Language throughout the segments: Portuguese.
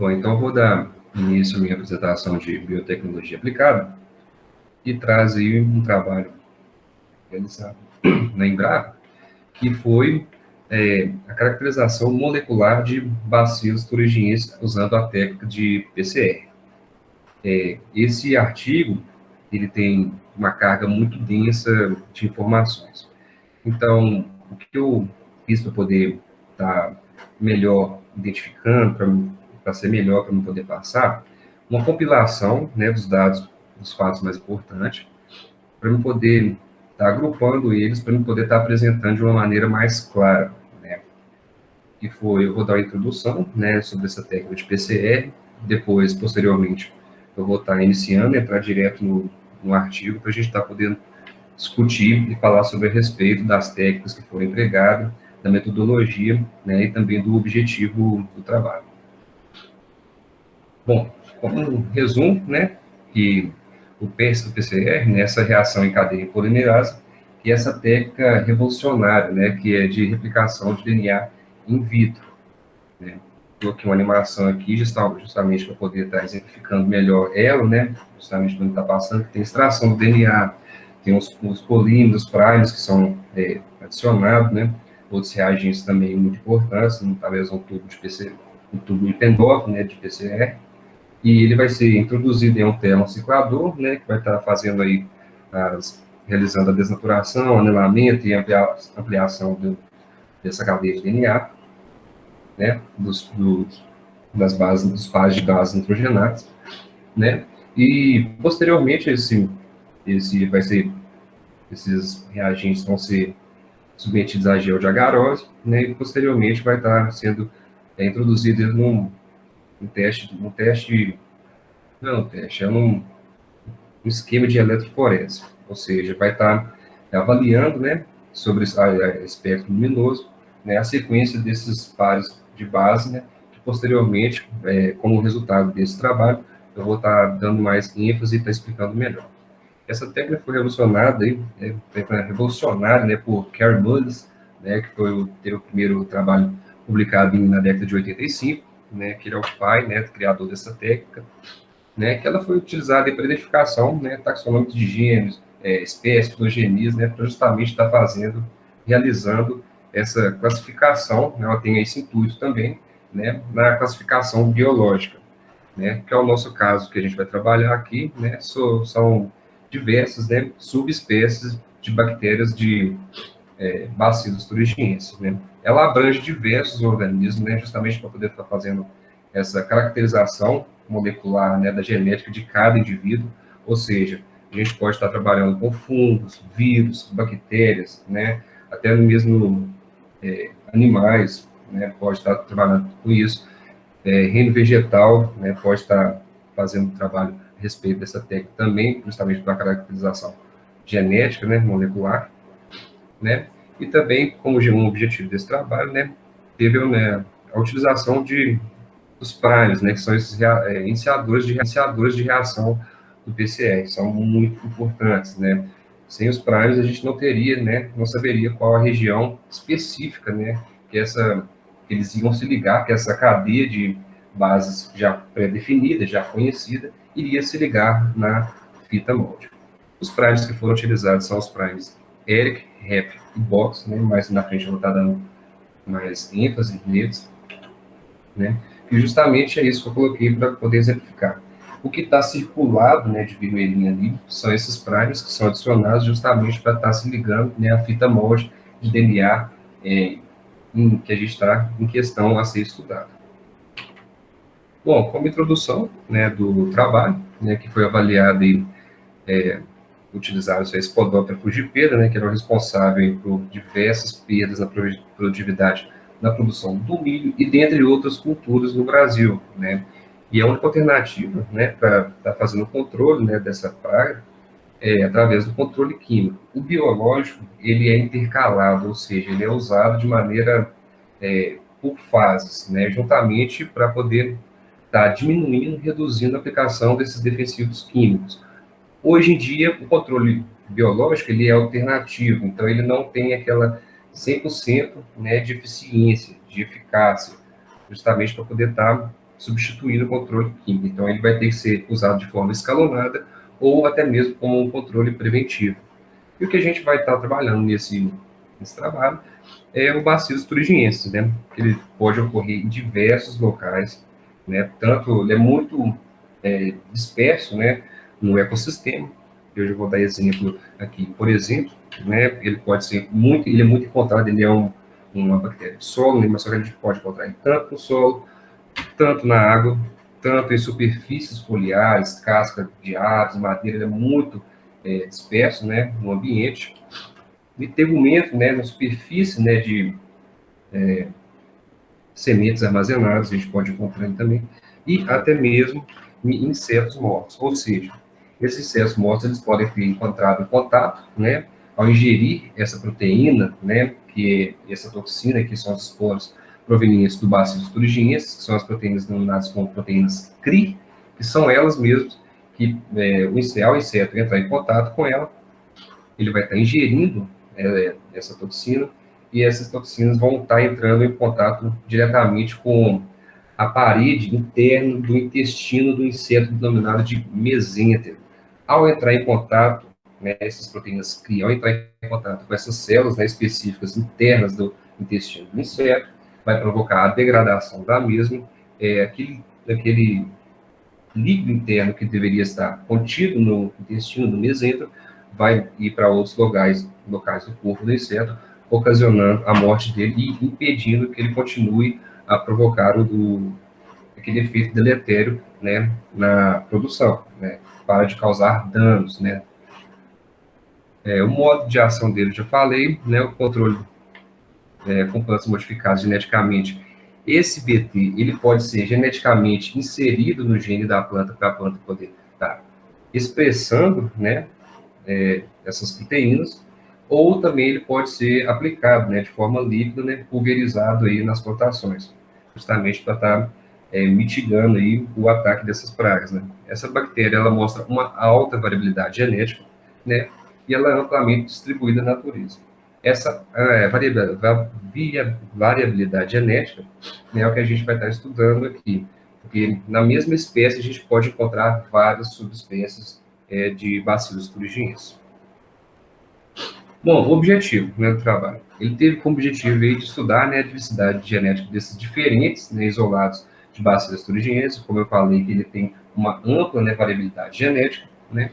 Bom, então eu vou dar início à minha apresentação de biotecnologia aplicada e traz aí um trabalho realizado na Embrapa, que foi a caracterização molecular de bacilos thuringienses usando a técnica de PCR. Esse artigo, ele tem uma carga muito densa de informações. Então, o que eu fiz para poder estar melhor identificando, para ser melhor para eu poder passar, uma compilação, né, dos dados, dos fatos mais importantes, para eu poder estar agrupando eles, para eu poder estar apresentando de uma maneira mais clara, né? Que foi, eu vou dar uma introdução, né, sobre essa técnica de PCR, depois, posteriormente, eu vou estar iniciando, entrar direto no artigo, para a gente estar podendo discutir e falar sobre a respeito das técnicas que foram empregadas, da metodologia, né, e também do objetivo do trabalho. Bom, como um resumo, né, que o PCR, nessa reação em cadeia polimerase, que é essa técnica revolucionária, né, que é de replicação de DNA in vitro, né. Coloquei uma animação aqui justamente para poder estar exemplificando melhor ela, né, justamente quando está passando, que tem extração do DNA, tem os polímeros, os primers que são adicionados, né, outros reagentes também muito importantes, talvez um tubo de PCR, um tubo de pendófilo, né, de PCR, e ele vai ser introduzido em um termociclador, né, que vai estar fazendo aí, realizando a desnaturação, anelamento e ampliação dessa cadeia de DNA, né, das bases, dos pares de gases nitrogenados, né, e posteriormente esse vai ser, esses reagentes vão ser submetidos a gel de agarose, né, e posteriormente vai estar sendo introduzido num esquema de eletroforese, ou seja, vai estar avaliando, né, sobre espectro luminoso, né, a sequência desses pares de base, né, que posteriormente, como resultado desse trabalho, eu vou estar dando mais ênfase e estar explicando melhor. Essa técnica foi revolucionada, né, por Carey Mullis, né, que teve o primeiro trabalho publicado na década de 85, né, que ele é o pai, né, criador dessa técnica, né, que ela foi utilizada para identificação, né, taxonômica de gêneros, espécies, filogenias, né, para justamente estar realizando essa classificação, né, ela tem esse intuito também, né, na classificação biológica, né, que é o nosso caso que a gente vai trabalhar aqui, né, são diversas, né, subespécies de bactérias de bacilos thuringienses, né. Ela abrange diversos organismos, né, justamente para poder estar fazendo essa caracterização molecular, né, da genética de cada indivíduo, ou seja, a gente pode estar trabalhando com fungos, vírus, bactérias, né, até mesmo animais, né, pode estar trabalhando com isso, reino vegetal, né, pode estar fazendo trabalho a respeito dessa técnica também, justamente para a caracterização genética, né, molecular, né, e também, como um objetivo desse trabalho, né, teve, né, a utilização dos primers, né, que são esses iniciadores de reação do PCR, são muito importantes, né. Sem os primers a gente não teria, né, não saberia qual a região específica, né, que eles iam se ligar, que essa cadeia de bases já pré-definida, já conhecida, iria se ligar na fita molde. Os primers que foram utilizados são os primers ERIC, REP e BOX, né, mais na frente eu vou estar dando mais ênfase neles, né, e justamente é isso que eu coloquei para poder exemplificar. O que está circulado, né, de vermelhinho ali, são esses primers que são adicionados justamente para estar se ligando, né, à fita molde de DNA que a gente está em questão a ser estudado. Bom, como introdução, né, do trabalho, né, que foi avaliado e utilizaram esse podógrafo de perda, né, que era o responsável por diversas perdas na produtividade na produção do milho e dentre outras culturas no Brasil, né. E a única alternativa, né, para estar fazendo o controle, né, dessa praga é através do controle químico. O biológico, ele é intercalado, ou seja, ele é usado de maneira por fases, né, juntamente para poder estar diminuindo, reduzindo a aplicação desses defensivos químicos. Hoje em dia, o controle biológico ele é alternativo, então ele não tem aquela 100%, né, de eficiência, de eficácia, justamente para poder estar substituindo o controle químico. Então, ele vai ter que ser usado de forma escalonada ou até mesmo como um controle preventivo. E o que a gente vai estar trabalhando nesse trabalho é o Bacillus thuringiensis, né? Ele pode ocorrer em diversos locais, né? Tanto ele é muito disperso, né, no ecossistema. Eu já vou dar exemplo aqui. Por exemplo, né, ele pode ser muito, ele é muito encontrado, ele é uma bactéria de solo, né, mas só que a gente pode encontrar ele tanto no solo, tanto na água, tanto em superfícies foliares, casca de árvores, madeira, ele é muito disperso, né, no ambiente. E tegumento, né, na superfície, né, de sementes armazenadas, a gente pode encontrar ele também, e até mesmo em insetos mortos. Ou seja, esses insetos mortos eles podem ter encontrado em contato, né, ao ingerir essa proteína, né, que é essa toxina, que são os esporos provenientes do Bacillus thuringiensis, que são as proteínas denominadas como proteínas CRI, que são elas mesmas que ao inseto entrar em contato com ela, ele vai estar ingerindo essa toxina, e essas toxinas vão estar entrando em contato diretamente com a parede interna do intestino do inseto denominado de mesêntero. Ao entrar em contato, né, essas proteínas CRI, ao entrar em contato com essas células, né, específicas internas do intestino do inseto, vai provocar a degradação da mesma, aquele líquido interno que deveria estar contido no intestino do mesêntero vai ir para outros locais do corpo do inseto, ocasionando a morte dele e impedindo que ele continue a provocar aquele efeito deletério, né, na produção, né, para de causar danos, né. O modo de ação dele, já falei, né, o controle com plantas modificadas geneticamente. Esse BT, ele pode ser geneticamente inserido no gene da planta para a planta poder estar expressando, né, essas proteínas, ou também ele pode ser aplicado, né, de forma líquida, né, pulverizado aí nas plantações, justamente para estar mitigando aí o ataque dessas pragas, né. Essa bactéria, ela mostra uma alta variabilidade genética, né, e ela é amplamente distribuída na natureza. Essa variabilidade genética, né, é o que a gente vai estar estudando aqui, porque na mesma espécie a gente pode encontrar várias subespécies de Bacillus thuringiensis. Bom, o objetivo, né, do trabalho. Ele teve como objetivo aí de estudar, né, a diversidade genética desses diferentes, né, isolados de Bacillus thuringiensis, como eu falei, que ele tem uma ampla, né, variabilidade genética, né.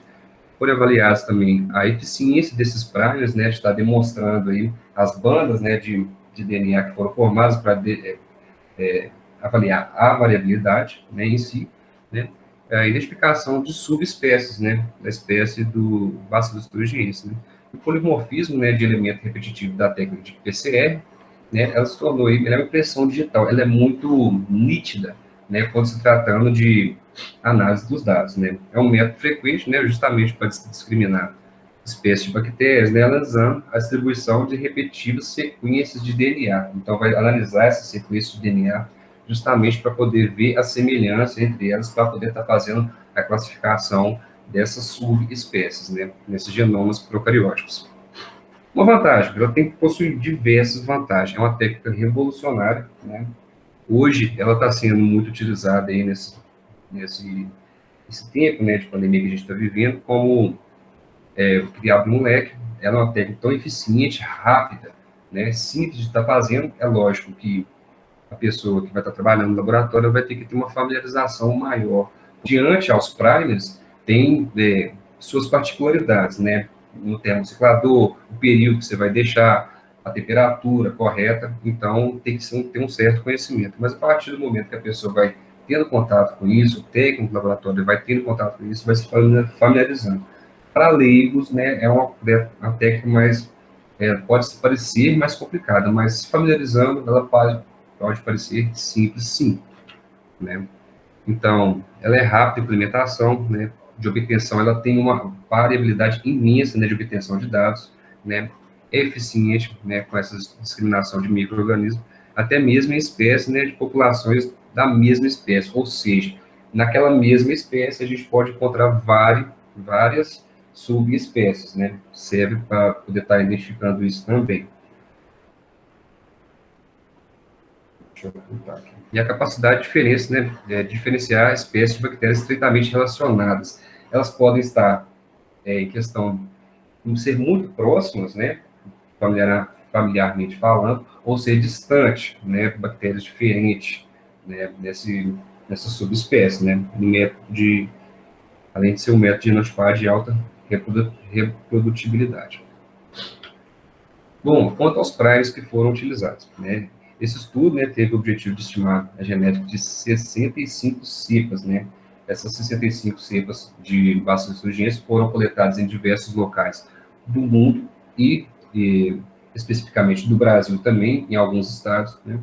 Foram avaliados também a eficiência desses primers, né, de estar demonstrando aí as bandas, né, de DNA que foram formadas para avaliar a variabilidade, né, em si, né, a identificação de subespécies, né, da espécie do Bacillus thuringiensis, né. O polimorfismo, né, de elemento repetitivo da técnica de PCR, né, ela se tornou aí, ela é uma impressão digital, ela é muito nítida, né, quando se tratando de análise dos dados, né. É um método frequente, né, justamente para discriminar espécies de bactérias, né, analisando a distribuição de repetitivas sequências de DNA. Então, vai analisar essas sequências de DNA justamente para poder ver a semelhança entre elas, para poder estar fazendo a classificação dessas subespécies, né, nesses genomas procarióticos. Uma vantagem, ela tem que possuir diversas vantagens, é uma técnica revolucionária, né? Hoje, ela está sendo muito utilizada aí nesse tempo, né, de pandemia que a gente está vivendo, como criado no moleque, ela é uma técnica tão eficiente, rápida, né, simples de estar fazendo. É lógico que a pessoa que vai estar trabalhando no laboratório vai ter que ter uma familiarização maior. Diante aos primers, tem suas particularidades, né? No termociclador, o período que você vai deixar, a temperatura correta, então tem que ter um certo conhecimento. Mas a partir do momento que a pessoa vai tendo contato com isso, o técnico do laboratório vai tendo contato com isso, vai se familiarizando. Para leigos, né, é uma técnica mais, pode parecer mais complicada, mas se familiarizando, ela pode parecer simples, sim, né? Então, ela é rápida de implementação, né, de obtenção, ela tem uma variabilidade imensa, né, de obtenção de dados, né, é eficiente, né, com essa discriminação de micro-organismos, até mesmo em espécies, né, de populações da mesma espécie, ou seja, naquela mesma espécie a gente pode encontrar várias subespécies, né, serve para poder estar identificando isso também. Deixa eu apontar aqui. E a capacidade de diferença, né, de diferenciar espécies de bactérias estreitamente relacionadas. Elas podem estar em questão de ser muito próximas, né, familiarmente falando, ou ser distante, né, bactérias diferentes, né, nessa subespécie, né, no método de, além de ser um método de genotipagem de alta reprodutibilidade. Bom, quanto aos primes que foram utilizados, né, esse estudo, né, teve o objetivo de estimar a genética de 65 cepas, né, essas 65 cepas de bacilos surgientes foram coletadas em diversos locais do mundo e especificamente do Brasil também, em alguns estados, né,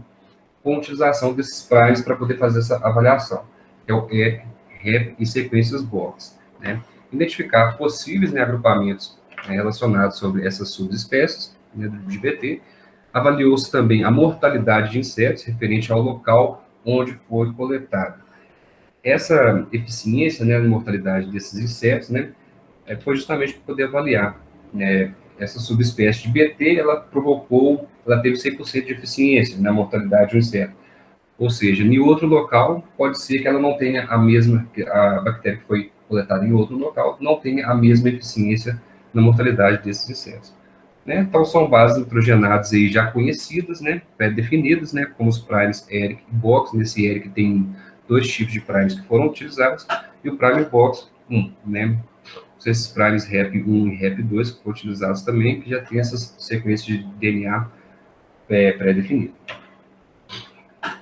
com a utilização desses primes para poder fazer essa avaliação, que é o ERC, REP e sequências box, né, identificar possíveis, né, agrupamentos, né, relacionados sobre essas subespécies, né, de BT. Avaliou-se também a mortalidade de insetos referente ao local onde foi coletado. Essa eficiência, né, na mortalidade desses insetos, né, foi justamente para poder avaliar, né, essa subespécie de BT, ela teve 100% de eficiência na mortalidade do inseto. Ou seja, em outro local, pode ser que ela não tenha a bactéria que foi coletada em outro local, não tenha a mesma eficiência na mortalidade desses insetos. Né? Então, são bases nitrogenadas aí já conhecidas, né, pré-definidas, né, como os primes ERIC e BOX. Nesse ERIC tem dois tipos de primes que foram utilizados, e o prime BOX 1, né, esses primes REP1 e REP2 que foram utilizados também, que já tem essas sequências de DNA pré-definidas.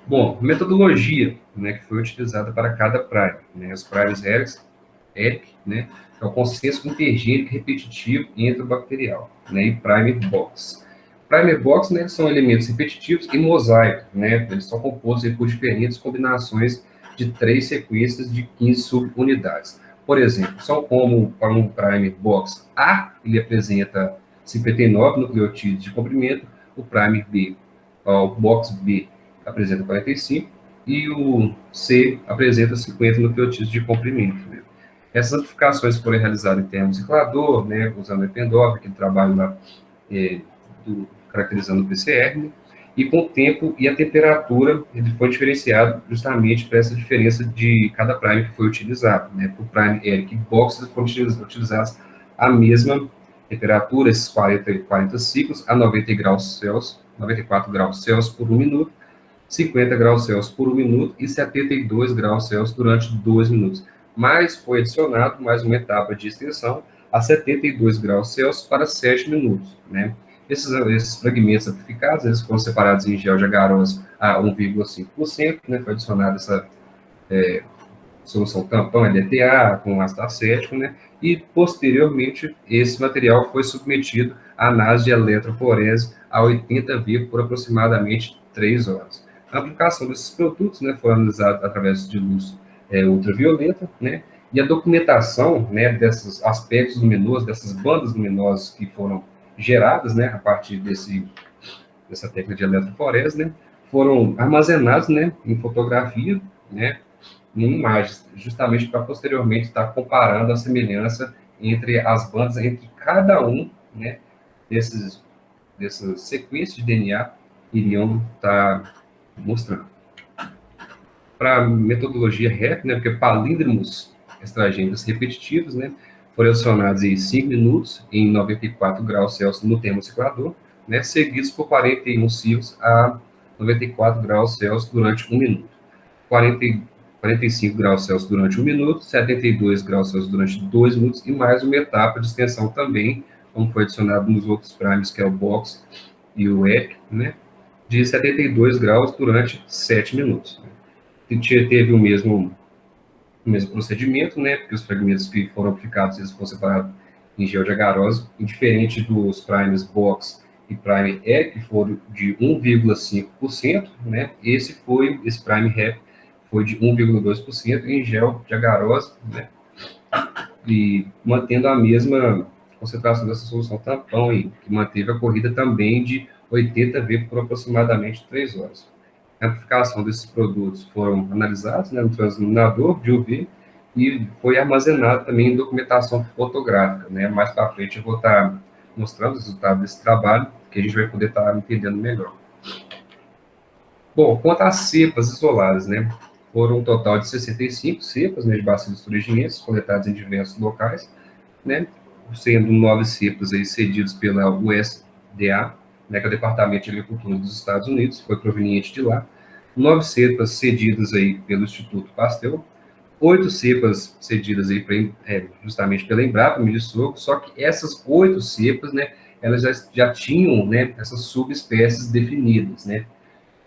Bom, metodologia, né, que foi utilizada para cada prime, né, os primes ERIC, né, é o consenso intergênico repetitivo entre o bacterial, né, e primer box. Primer box, né, são elementos repetitivos e mosaico, né, eles são compostos por diferentes combinações de 3 sequências de 15 subunidades. Por exemplo, são como para um primer box A, ele apresenta 59 nucleotídeos de comprimento, o primer B, o box B apresenta 45 e o C apresenta 50 nucleotídeos de comprimento. Né? Essas amplificações foram realizadas em termociclador, né, usando o Eppendorf, que trabalha lá, caracterizando o PCR, né, e com o tempo e a temperatura, ele foi diferenciado justamente para essa diferença de cada prime que foi utilizado. Né? Para o prime ERIC box, foram utilizados a mesma temperatura, esses 40 ciclos, a 90 graus Celsius, 94 graus Celsius por 1 minuto, 50 graus Celsius por 1 minuto e 72 graus Celsius durante 2 minutos. Mas foi adicionado mais uma etapa de extensão a 72 graus Celsius para 7 minutos. Né? Esses fragmentos amplificados, eles foram separados em gel de agarose a 1,5%, né? Foi adicionada essa solução tampão LTA com ácido acético, né? E posteriormente esse material foi submetido à análise de eletroforese a 80 V por aproximadamente 3 horas. A aplicação desses produtos, né, foi analisada através de luz ultravioleta, né? E a documentação, né, desses aspectos luminosos, dessas bandas luminosas que foram geradas, né, a partir dessa técnica de eletroforese, né, foram armazenados, né, em fotografia, né, em imagens, justamente para posteriormente estar comparando a semelhança entre as bandas, entre cada um, né, dessas sequências de DNA iriam estar mostrando. Para a metodologia REP, né, porque palíndromos extragênicos repetitivos, né, foram acionados em 5 minutos em 94 graus Celsius no termociclador, né, seguidos por 41 ciclos a 94 graus Celsius durante 1 minuto. 45 graus Celsius durante 1 minuto, 72 graus Celsius durante 2 minutos e mais uma etapa de extensão também, como foi adicionado nos outros primes, que é o box e o EC, né, de 72 graus durante 7 minutos. Teve o mesmo procedimento, né, porque os fragmentos que foram aplicados, eles foram separados em gel de agarose, diferente dos primes box e prime E, que foram de 1,5%, né, esse prime REP foi de 1,2% em gel de agarose, né, e mantendo a mesma concentração dessa solução tampão, aí, que manteve a corrida também de 80 V por aproximadamente 3 horas. A amplificação desses produtos foram analisados, né, no transluminador de UV e foi armazenado também em documentação fotográfica. Né? Mais para frente eu vou estar mostrando os resultados desse trabalho, que a gente vai poder estar entendendo melhor. Bom, quanto às cepas isoladas, né? Foram um total de 65 cepas, né, de bacilos thuringienses coletadas em diversos locais, né? Sendo 9 cepas aí cedidos pela USDA, né, que é o Departamento de Agricultura dos Estados Unidos, foi proveniente de lá. 9 cepas cedidas aí pelo Instituto Pasteur, 8 cepas cedidas aí justamente pela Embrapa Milho e Sorgo, só que essas 8 cepas, né, elas já tinham, né, essas subespécies definidas, né?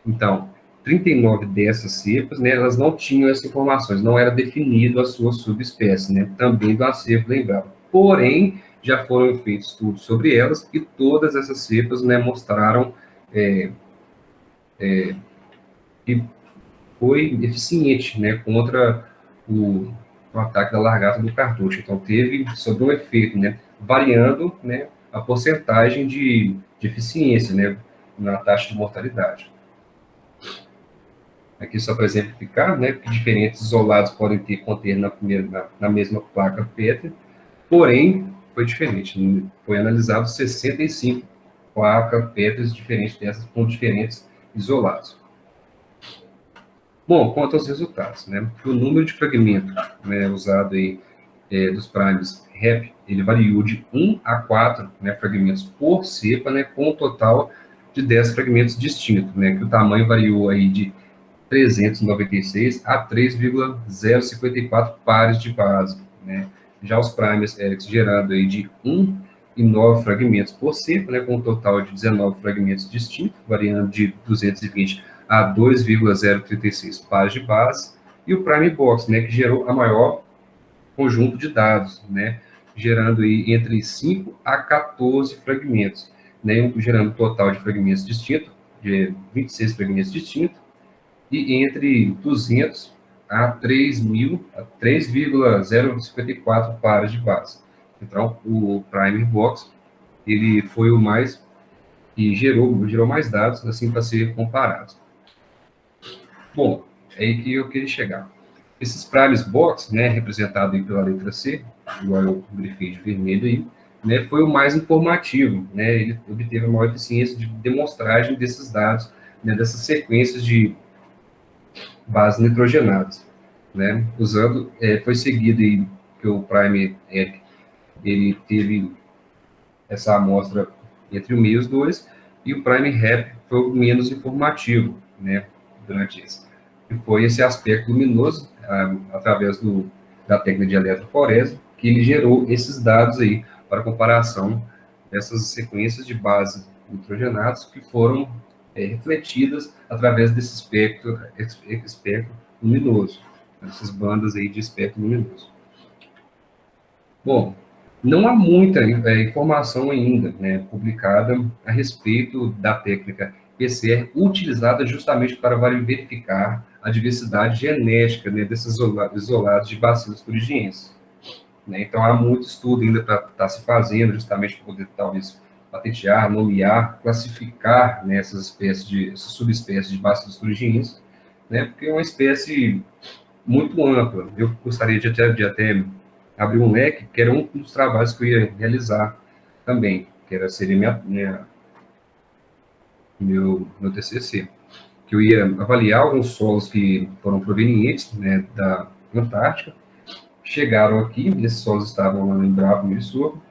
Então, 39 dessas cepas, né, elas não tinham essas informações, não era definido a sua subespécie, né, também da cepa da Embrapa. Porém, já foram feitos estudos sobre elas e todas essas cepas, né, mostraram que foi eficiente, né, contra o ataque da largata do cartucho. Então, teve sobre um efeito, né, variando, né, a porcentagem de eficiência, né, na taxa de mortalidade. Aqui só para exemplificar, né, que diferentes isolados podem conter na mesma placa Petri, porém, foi diferente. Foi analisado 65 placas Petri diferentes dessas, com diferentes isolados. Bom, quanto aos resultados, né, o número de fragmentos, né, usado aí, dos primes REP, ele variou de 1 a 4, né, fragmentos por cepa, né, com um total de 10 fragmentos distintos, né, que o tamanho variou aí de 396 a 3,054 pares de base, né? Já os primers Helix gerando aí de 1 e 9 fragmentos por cepa, né, com um total de 19 fragmentos distintos, variando de 220 a 2,036 pares de base, e o Prime Box, né, que gerou a maior conjunto de dados, né, gerando aí entre 5 a 14 fragmentos, né, gerando um total de fragmentos distintos, de 26 fragmentos distintos, e entre 200 a 3,054 pares de base. Então, o Primer Box, ele foi o mais, e gerou mais dados, assim, para ser comparados. Bom, é aí que eu queria chegar. Esses Primes Box, né, representado aí pela letra C, igual eu grifei de vermelho aí, né, foi o mais informativo, né, ele obteve a maior eficiência de demonstragem desses dados, né, dessas sequências de bases nitrogenadas, né? Usando, foi seguido aí que o Prime ele teve essa amostra entre o meio e os dois, e o Prime Rep foi o menos informativo, né? Durante isso. E foi esse aspecto luminoso, através da técnica de eletroforese, que ele gerou esses dados aí para comparação dessas sequências de bases nitrogenadas que foram refletidas através desse espectro luminoso, essas bandas aí de espectro luminoso. Bom, não há muita informação ainda, né, publicada a respeito da técnica PCR utilizada justamente para verificar a diversidade genética, né, desses isolados de bacilos thuringienses, né? Então, há muito estudo ainda para estar se fazendo, justamente para poder, talvez, patentear, nomear, classificar, né, essas subespécies de bacilos thuringienses, né, porque é uma espécie muito ampla. Eu gostaria de até abrir um leque, que era um dos trabalhos que eu ia realizar também, seria meu TCC, que eu ia avaliar alguns solos que foram provenientes, né, da Antártica, chegaram aqui, esses solos estavam lá em Bravo, Milho e Sorgo,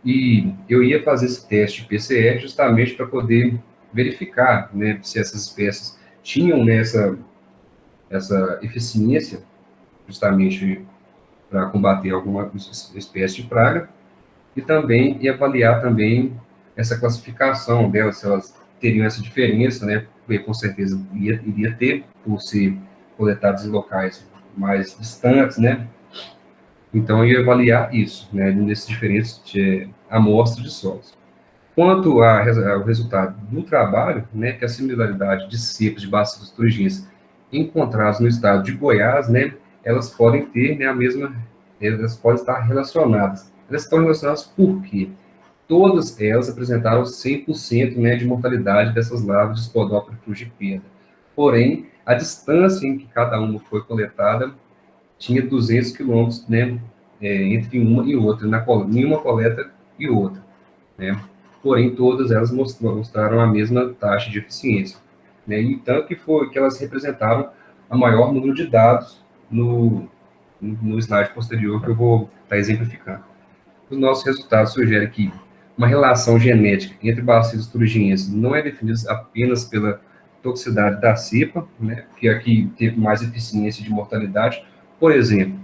e eu ia fazer esse teste de PCR justamente para poder verificar, né, se essas espécies tinham, né, essa eficiência justamente para combater alguma espécie de praga, e também e avaliar também essa classificação delas, se elas teriam essa diferença, né, porque com certeza iria ter, por ser coletados em locais mais distantes, né, então eu ia avaliar isso, né, nesses diferentes amostras de solos. Quanto ao resultado do trabalho, né, que a similaridade de cepas de bacilos thuringienses encontradas no estado de Goiás, né, elas podem ter, né, elas podem estar relacionadas. Elas estão relacionadas por quê? Todas elas apresentaram 100%, né, de mortalidade dessas larvas de Spodoptera frugipeda. Porém, a distância em que cada uma foi coletada tinha 200 quilômetros, né, entre uma e outra, em uma coleta e outra, né? Porém, todas elas mostraram a mesma taxa de eficiência, né? E tanto que elas representaram a maior número de dados no slide posterior que eu vou estar exemplificando. Os nossos resultados sugerem que uma relação genética entre bacilos thuringienses não é definida apenas pela toxicidade da cepa, né, que aqui teve mais eficiência de mortalidade. Por exemplo,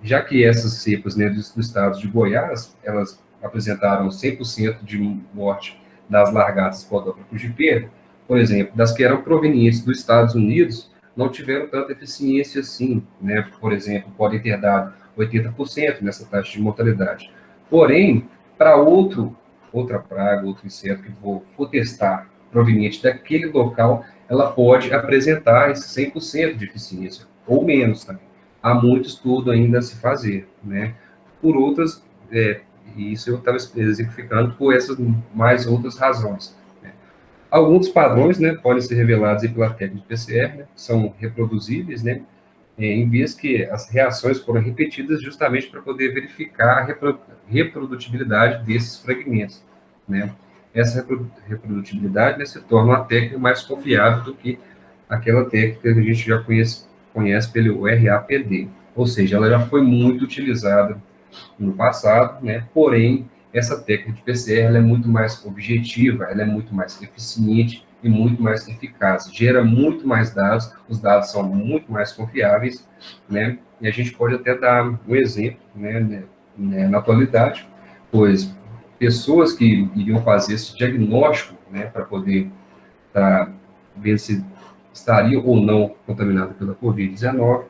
já que essas cepas, né, do estado de Goiás, elas apresentaram 100% de morte das largatas podógrafos de perda, por exemplo, das que eram provenientes dos Estados Unidos, não tiveram tanta eficiência assim, né? Por exemplo, podem ter dado 80% nessa taxa de mortalidade. Porém, para outra praga, outro inseto que for testar proveniente daquele local, ela pode apresentar esse 100% de eficiência, ou menos também. Há muito estudo ainda a se fazer, né? Por outras, isso eu estava exemplificando por essas mais outras razões. Né? Alguns padrões, né, podem ser revelados pela técnica de PCR, né, são reproduzíveis, né, em vez que as reações foram repetidas justamente para poder verificar a reprodutibilidade desses fragmentos, né? Essa reprodutibilidade, né, se torna uma técnica mais confiável do que aquela técnica que a gente já conhece pelo RAPD, ou seja, ela já foi muito utilizada no passado, né? Porém, essa técnica de PCR ela é muito mais objetiva, ela é muito mais eficiente e muito mais eficaz, gera muito mais dados, os dados são muito mais confiáveis, né? E a gente pode até dar um exemplo, na atualidade, pois pessoas que iriam fazer esse diagnóstico, né, para poder ver se estariam ou não contaminadas pela Covid-19,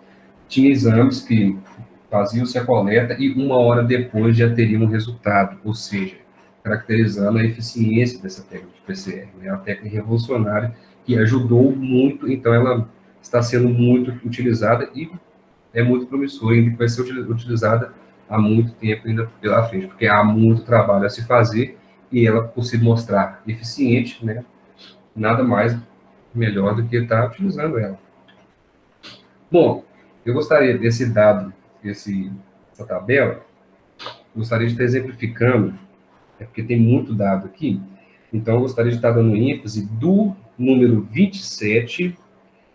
tinha exames que faziam-se a coleta e uma hora depois já teriam um resultado, ou seja, caracterizando a eficiência dessa técnica de PCR, né? Uma técnica revolucionária que ajudou muito, então ela está sendo muito utilizada e é muito promissora, ainda que vai ser utilizada há muito tempo ainda pela frente, porque há muito trabalho a se fazer e ela, por se mostrar eficiente, né, nada mais melhor do que estar utilizando ela. Bom, eu gostaria desse dado, essa tabela, gostaria de estar exemplificando, porque tem muito dado aqui, então eu gostaria de estar dando ênfase do número 27,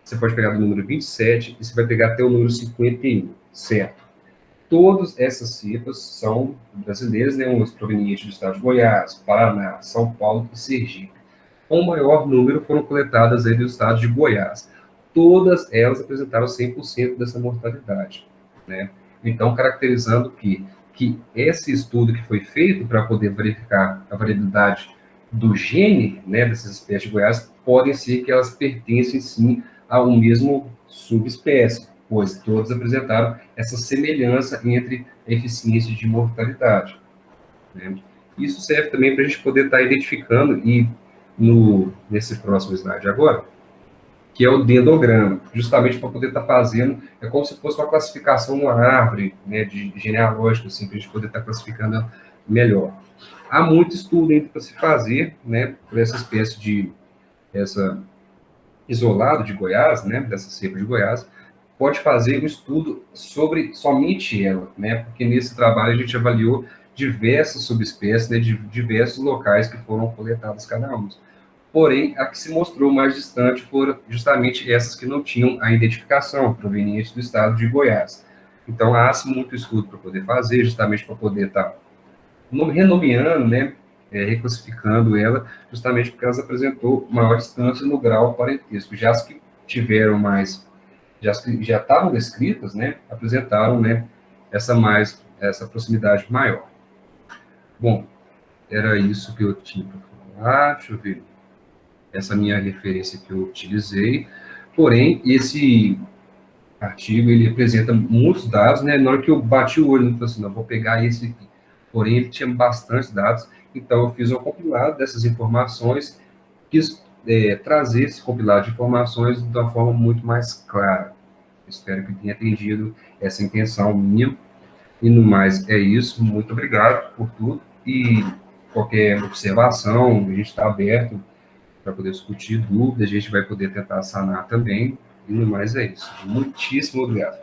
você pode pegar do número 27 e você vai pegar até o número 51, certo? Todas essas cepas são brasileiras, né, umas provenientes do estado de Goiás, Paraná, São Paulo e Sergipe. O maior número foram coletadas aí do estado de Goiás. Todas elas apresentaram 100% dessa mortalidade, né? Então, caracterizando que esse estudo que foi feito para poder verificar a variedade do gene, né, dessas espécies de Goiás, podem ser que elas pertencem, sim, a um mesmo subespécie, pois todas apresentaram essa semelhança entre a eficiência de mortalidade, né? Isso serve também para a gente poder estar identificando, e nesse próximo slide agora, que é o dendrograma, justamente para poder estar fazendo, é como se fosse uma classificação, uma árvore, né, de genealógica, assim, para a gente poder estar classificando melhor. Há muito estudo ainda para se fazer, né, por essa espécie essa isolado de Goiás, né, dessa cepa de Goiás, pode fazer um estudo sobre somente ela, né, porque nesse trabalho a gente avaliou diversas subespécies, né, de diversos locais que foram coletadas cada uma. Porém, a que se mostrou mais distante foram justamente essas que não tinham a identificação proveniente do estado de Goiás. Então, há-se muito estudo para poder fazer, justamente para poder estar renomeando, né, reclassificando ela, justamente porque elas apresentou maior distância no grau parentesco. Já as que tiveram mais, já as que já estavam descritas, né, apresentaram, né, essa proximidade maior. Bom, era isso que eu tinha para falar. Deixa eu ver essa minha referência que eu utilizei. Porém, esse artigo, ele apresenta muitos dados, né? Na hora que eu bati o olho, eu falei assim, não, vou pegar esse aqui. Porém, ele tinha bastantes dados, então eu fiz um compilado dessas informações, quis trazer esse compilado de informações de uma forma muito mais clara. Espero que tenha atendido essa intenção minha. E no mais, é isso. Muito obrigado por tudo. E qualquer observação, a gente está aberto para poder discutir dúvidas, a gente vai poder tentar sanar também. E no mais é isso. Muitíssimo obrigado.